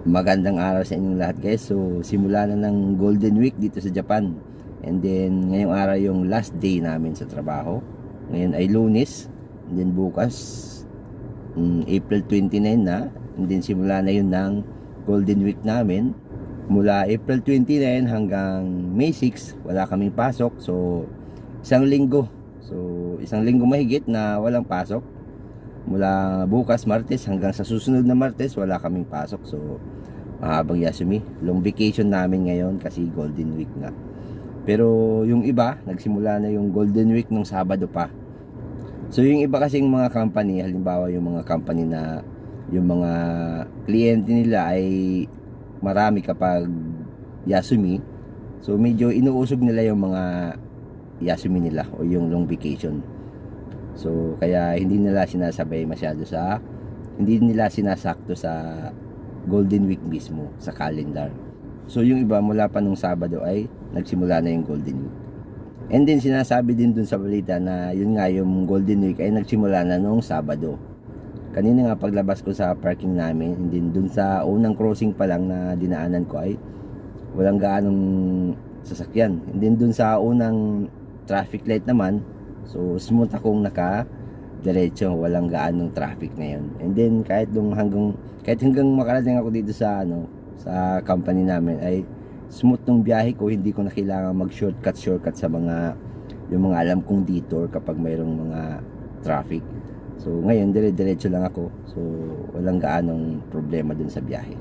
Magandang araw sa inyong lahat guys. So simula na ng Golden Week dito sa Japan. And then ngayong araw yung last day namin sa trabaho. Ngayon ay Lunes. And then bukas April 29 na. And then simula na yun ng Golden Week namin. Mula April 29 hanggang May 6 wala kaming pasok. So isang linggo. So isang linggo mahigit na walang pasok. Mula bukas Martes hanggang sa susunod na Martes wala kaming pasok. So mahabang Yasumi, long vacation namin ngayon kasi Golden Week nga. Pero yung iba nagsimula na yung Golden Week nung Sabado pa. So yung iba kasing mga company, halimbawa yung mga company na yung mga kliyente nila ay marami kapag Yasumi, so medyo inuusog nila yung mga Yasumi nila o yung long vacation. So kaya hindi nila sinasabay masyado sa, hindi nila sinasakto sa Golden Week mismo sa calendar. So yung iba mula pa nung Sabado ay nagsimula na yung Golden Week. And then sinasabi din dun sa balita na yun nga yung Golden Week ay nagsimula na nung Sabado. Kanina nga paglabas ko sa parking namin, and then dun sa unang crossing pa lang na dinaanan ko ay walang gaanong sasakyan. And then dun sa unang traffic light naman, so smooth akong diretso, walang gaanong traffic ngayon. And then kahit hanggang makarating ako dito sa sa company namin ay smooth tong biyahe ko, hindi ko na kailangan mag-shortcut sa yung mga alam kong detour kapag mayroong mga traffic. So ngayon dire-diretso lang ako. So walang gaanong problema dun sa biyahe.